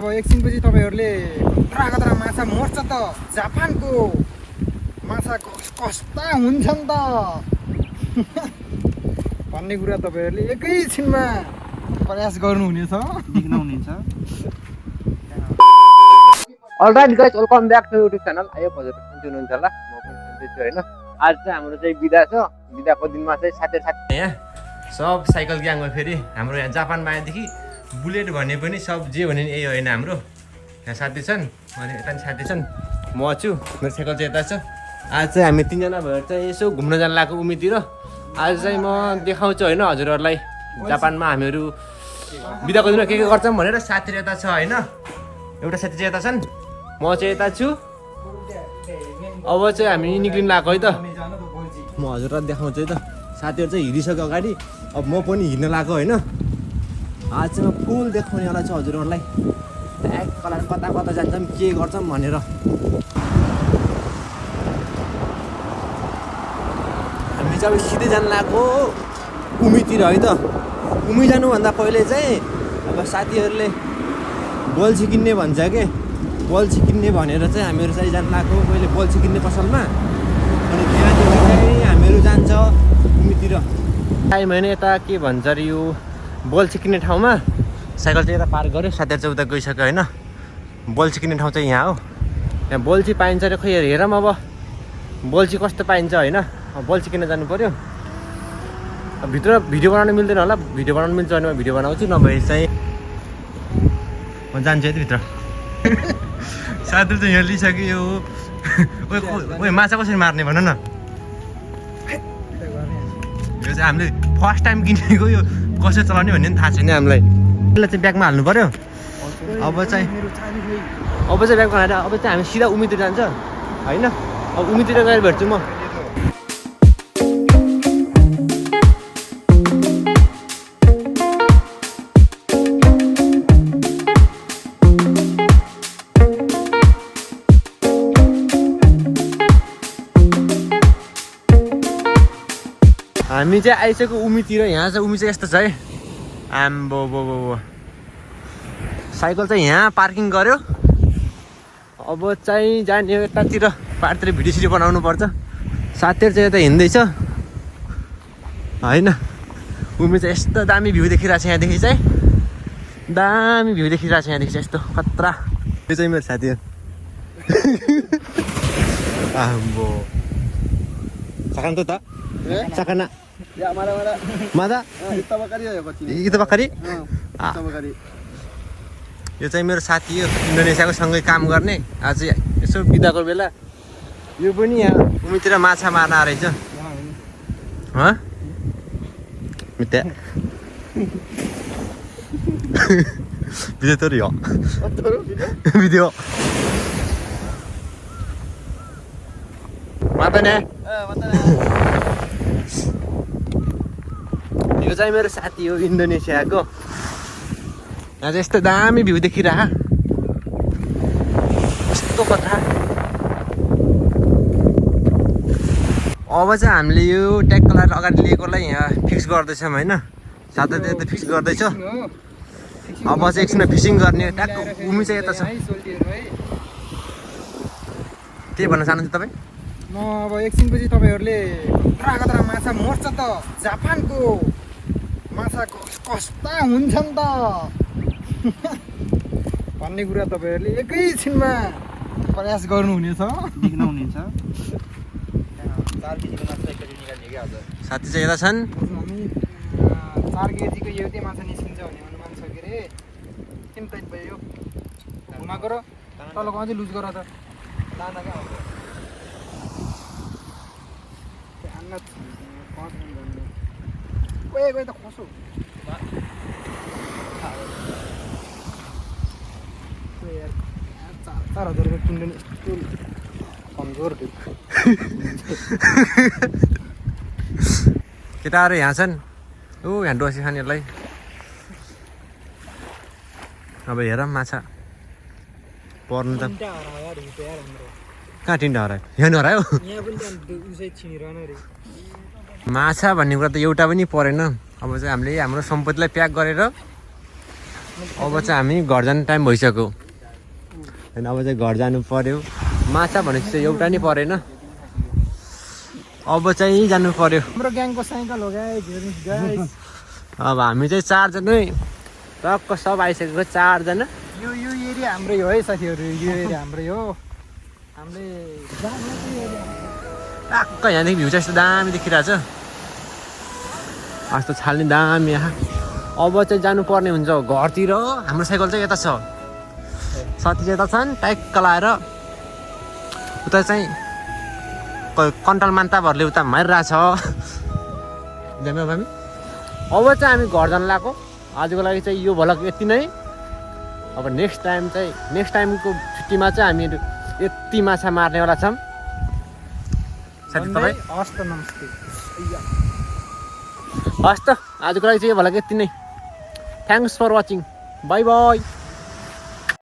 अब एकछिनपछि तपाईहरुले खतरा माछा मर्छ त। जापानको माछा कस्ता हुन्छन् त भन्ने कुरा तपाईहरुले एकैछिनमा प्रयास गर्नुहुनेछ, देख्नुहुनेछ। Alright guys, welcome back to YouTube channel. आयो हजुरहरु सन्चै हुनुहुन्छ होला, म पनि सन्चै छु हैन। आज चाहिँ हाम्रो चाहिँ बिदा छ। बिदाको दिनमा चाहिँ साथी यहाँ सब साइकल ग्याङ हो। फेरि हाम्रो यहाँ जापानमा आएदेखि बुलेट भने पनि सब जे भने यही होइन। हाम्रो यहाँ साथी छन्, अनि यता नि साथी छन्, म छु, मेरो साइकल चाहिँ यता छ। आज चाहिँ हामी तिनजना भएर चाहिँ यसो घुम्न जान लागेको उमीतिर। आज चाहिँ म देखाउँछु होइन हजुरहरूलाई जापानमा हामीहरू बिदाको दिनमा के गर्छौँ भनेर। साथीहरू यता छ होइन, एउटा साथी चाहिँ यता छन्, म चाहिँ यता छु। अब चाहिँ हामी निक्लिनु लागेको है त। म हजुरलाई देखाउँछु है त। साथीहरू चाहिँ हिँडिसक्यो अगाडि, अब म पनि हिँड्न लागेको होइन। आज चाहिँ म फुल देखाउनेवाला छु हजुरहरूलाई, ट्याग कलर कता कता जान्छौँ के गर्छौँ भनेर। हामी चाहिँ अब सिधै जानु लागेको उमीतिर है त। उमी जानुभन्दा पहिले चाहिँ अब साथीहरूले बल्छी किन्ने भन्छ के, बल्छी किन्ने भनेर चाहिँ हामीहरू चाहिँ जानु लागेको पहिले बल्छी किन्ने पसलमा। अनि त्यहाँदेखि चाहिँ हामीहरू जान्छ उमीतिर। टाइम होइन यता के भन्छ अरे यो बल्छी किन्ने ठाउँमा। साइकल चाहिँ यता पार्क गऱ्यो, साथीहरू चाहिँ उता गइसक्यो होइन। बल्छी किन्ने ठाउँ चाहिँ यहाँ हो। यहाँ बल्छी पाइन्छ अरे, खोइ हेरौँ अब बल्छी कस्तो पाइन्छ होइन। बल्छी किन्न जानु पऱ्यो। भित्र भिडियो बनाउनु मिल्दैन होला, भिडियो बनाउनु मिल्छ भने म भिडियो बनाउँछु, नभए चाहिँ म जान्छु है भित्र। साथीहरू चाहिँ यहाँ लिइसक्यो। ओइ माछा कसरी मार्ने भन न। यो चाहिँ हामीले फर्स्ट टाइम किनेको, यो कसरी चलाउने भन्ने पनि थाहा छैन हामीलाई। यसलाई चाहिँ ब्यागमा हाल्नु पऱ्यो। अब चाहिँ ब्यागमा हालेर अब चाहिँ हामी सिधा उमीतिर जान्छ होइन। अब उमीतिर गएर भेट्छु म। हामी चाहिँ आइसक्यो उमीतिर। यहाँ चाहिँ उमी चाहिँ यस्तो छ है, आम्बो बो बो बो। साइकल चाहिँ यहाँ पार्किङ गर्यो। अब चाहिँ जाने यतातिर पाहाडतिर भिडियो सिडियो बनाउनु पर्छ। साथीहरू चाहिँ यता हिँड्दैछ होइन। उमी चाहिँ यस्तो दामी भ्यू देखिरहेको छ यहाँदेखि चाहिँ, दामी भ्यू देखिरहेको छ यहाँदेखि चाहिँ यस्तो खतरा। यो चाहिँ मेरो साथी हो। आम्बो sakanta sakana Ya, mana. Mada? Kita bakari ya kok ini. Kita bakari? Kita bakari. यो चाहिँ मेरो साथी हो, इन्डोनेसियाको सँगै काम गर्ने। आज यसो बिदाको बेला यो पनि यहाँ उमीतिर माछा मार्न आएछ। ह? मित्या। भिडियो तोरियो। भिडियो। मातने? मातने। यो चाहिँ मेरो साथी हो इन्डोनेसियाको। यहाँ चाहिँ यस्तो दामी भ्यू देखिरह। यस्तो कथा। अब चाहिँ हामीले यो ट्याग कलर अगाडि लिएकोलाई यहाँ फिक्स गर्दैछौँ होइन। साथीले त फिक्स गर्दैछ। अब चाहिँ एकछिन फिसिङ गर्ने। ट्याग उमी चाहिँ यता छ। के भन्न चाहनुहुन्छ तपाईँ? म अब एकछिनपछि तपाईहरुले खतरा माछा मर्छ त। जापानको माछा कस्ता हुन्छन् त भन्ने कुरा तपाईहरुले एकैछिनमा प्रयास गर्नुहुनेछ, देख्नुहुनेछ। 4 केजीको माछा एकचोटि निकाल्ने के हजुर। साथी चाहिँ यता छन्। हामी 4 केजीको एउटै माछा निस्किन्छ भन्ने अनुमान छ के रे। किन टाइट भयो घुमा गर तलको अझै लुज गर त। दाना क्या हो गए त खसो 4,000 रुपियाँ किन्नु नि यस्तो कमजोर केटाहरू यहाँ छन्। ऊ यहाँ डोसी खानेहरूलाई अब हेर माछा पर्नु त कहाँ टिन्डा हरायो? यहाँ हरायो। माछा भन्ने कुरा त एउटा पनि परेन। अब चाहिँ हामीले हाम्रो सम्पत्तिलाई प्याक गरेर अब चाहिँ हामी घर जाने टाइम भइसक्यो होइन अब चाहिँ घर जानु पर्यो माछा भनेपछि चाहिँ एउटा नै परेन अब चाहिँ जानु पर्यो हाम्रो ग्याङको साइकल हो गाइस हेर्नुस् गाइस अब हामी चाहिँ 4 जनै टक्क सब आइसकेको 4 जना यो एरिया हाम्रै हो है साथीहरू यो एरिया हाम्रै हो हामीले टक्क यहाँदेखि भ्यू चाहिँ यस्तो दामी देखिरहेको छ यस्तो छाल्ने दामी यहाँ अब चाहिँ जानुपर्ने हुन्छ घरतिर हाम्रो साइकल चाहिँ यता छ साथी चाहिँ यता छन् ट्याक्क लाएर उता चाहिँ कन्ट्रोल मान्ताहरूले उता मारिरहेछ जानु हामी अब चाहिँ हामी घर जान लागेको आजको लागि चाहिँ यो भ्लग यति नै अब नेक्स्ट टाइमको छुट्टीमा चाहिँ हामीहरू यति माछा मार्नेवाला छौँ साथी तपाईँ हस्त नमस्ते हस् त आजको लागि चाहिँ यो भ्लग यति नै thanks for watching bye by